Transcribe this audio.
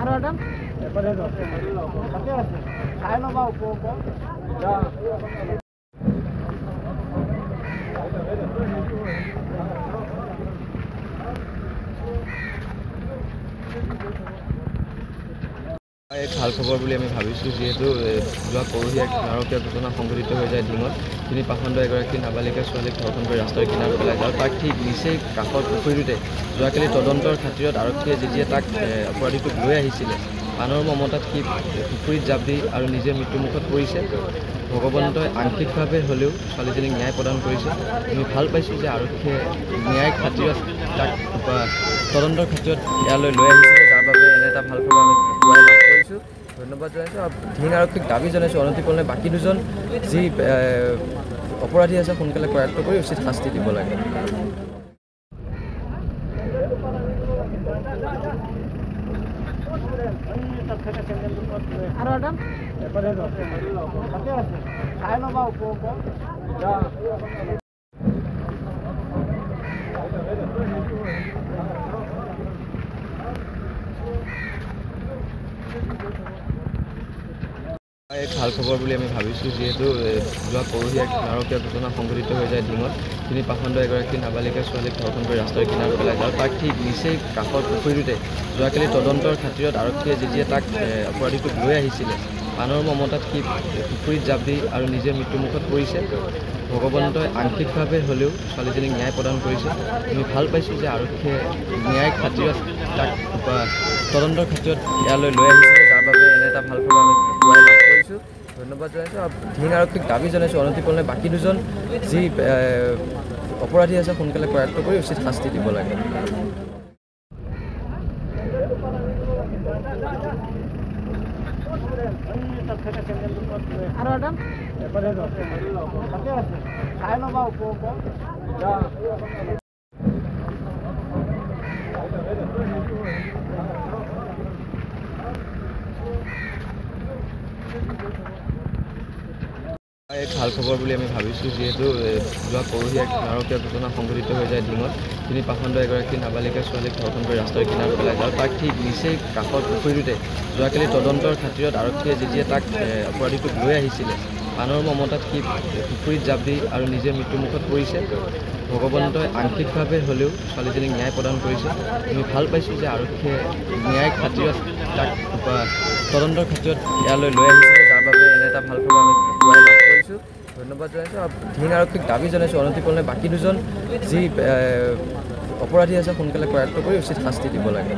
আৰু এডাল চাই ল'বা ওপৰ এক ভাল খবৰ বুলি আমি ভাবিছোঁ, যিহেতু যোৱা পৰহি এক নাৰকীয় ঘটনা সংঘটিত হৈ যায় ডিঙত। তিনি পাখণ্ড এগৰাকী নাবালিকা ছোৱালীক ধৰ্ষণ কৰি ৰাস্তাৰ কিনাৰত পেলাই যায়। তাক ঠিক নিচেই কাষৰ পুখুৰীটোতে যোৱাকালি তদন্তৰ খাতিৰত আৰক্ষীয়ে যেতিয়া তাক অপৰাধীটোক লৈ আহিছিলে, আনৰ মমতাত সি পুখুৰীত জাপ দি আৰু নিজে মৃত্যুমুখত পৰিছে। ভগৱন্তই আংশিকভাৱে হ'লেও ছোৱালীজনীক ন্যায় প্ৰদান কৰিছে। আমি ভাল পাইছোঁ যে আৰক্ষীয়ে ন্যায়িক খাতিৰত তাক তদন্তৰ খাতিৰত ইয়ালৈ লৈ আহিছিলে, যাৰ বাবে এনে এটা ভাল খবৰ আমি পুৱাই লাভ কৰিছোঁ। ধন্যবাদ জনাইছোঁ আৰু ধিং আৰক্ষীক দাবী জনাইছোঁ অনতিপলমে বাকী দুজন যি অপৰাধী আছে সোনকালে কৰায়ত্ব কৰি উচিত শাস্তি দিব লাগে। আৰু এডাল চাই ল'বা ওপৰ এক ভাল খবৰ বুলি আমি ভাবিছোঁ, যিহেতু যোৱা পৰহি এক নাৰকীয় ঘটনা সংঘটিত হৈ যায় ডিঙত। তিনি পাখণ্ড এগৰাকী নাবালিকা ছোৱালীক ধৰ্ষণ কৰি ৰাস্তাৰ কিনাৰত পেলাই যায়। তাক ঠিক নিচেই কাষৰ পুখুৰীটোতে যোৱাকালি তদন্তৰ খাতিৰত আৰক্ষীয়ে যেতিয়া তাক অপৰাধীটোক লৈ আহিছিলে, আনৰ মমতাত সি পুখুৰীত জাপ দি আৰু নিজে মৃত্যুমুখত পৰিছে। ভগৱন্তই আংশিকভাৱে হ'লেও ছোৱালীজনীক ন্যায় প্ৰদান কৰিছে। আমি ভাল পাইছোঁ যে আৰক্ষীয়ে ন্যায়িক খাতিৰত তাক তদন্তৰ খাতিৰত ইয়ালৈ লৈ আহিছিলে, যাৰ বাবে এনে এটা ভাল খবৰ আমি পুৱাই লাভ কৰিছোঁ। ধন্যবাদ জনাইছোঁ আৰু ধিং আৰক্ষীক দাবী জনাইছোঁ অনতিপলমে বাকী দুজন যি অপৰাধী আছে সোনকালে কৰায়ত্ব কৰি উচিত শাস্তি দিব লাগে। আৰু এডাল চাই ল'বা ওপৰ এক ভাল খবৰ বুলি আমি ভাবিছোঁ, যিহেতু যোৱা পৰহি এক নাৰকীয় ঘটনা সংঘটিত হৈ যায় ডিঙত। তিনি পাখণ্ড এগৰাকী নাবালিকা ছোৱালীক ধৰ্ষণ কৰি ৰাস্তাৰ কিনাৰত পেলাই যায়। তাক ঠিক নিচেই কাষৰ পুখুৰীটোতে যোৱাকালি তদন্তৰ খাতিৰত আৰক্ষীয়ে যেতিয়া তাক অপৰাধীটোক লৈ আহিছিলে, আনৰ মমতাত সি পুখুৰীত জাপ দি আৰু নিজে মৃত্যুমুখত পৰিছে। ভগৱন্তই আংশিকভাৱে হ'লেও ছোৱালীজনীক ন্যায় প্ৰদান কৰিছে। আমি ভাল পাইছোঁ যে আৰক্ষীয়ে ন্যায়িক খাতিৰত তাক তদন্তৰ খাতিৰত ইয়ালৈ লৈ আহিছিলে, যাৰ বাবে এনে এটা ভাল খবৰ আমি পুৱাই লাভ কৰিছোঁ। ধন্যবাদ জনাইছোঁ আৰু ধিং আৰক্ষীক দাবী জনাইছোঁ অনতিপলমে বাকী দুজন যি অপৰাধী আছে সোনকালে কৰায়ত্ব কৰি উচিত শাস্তি দিব লাগে।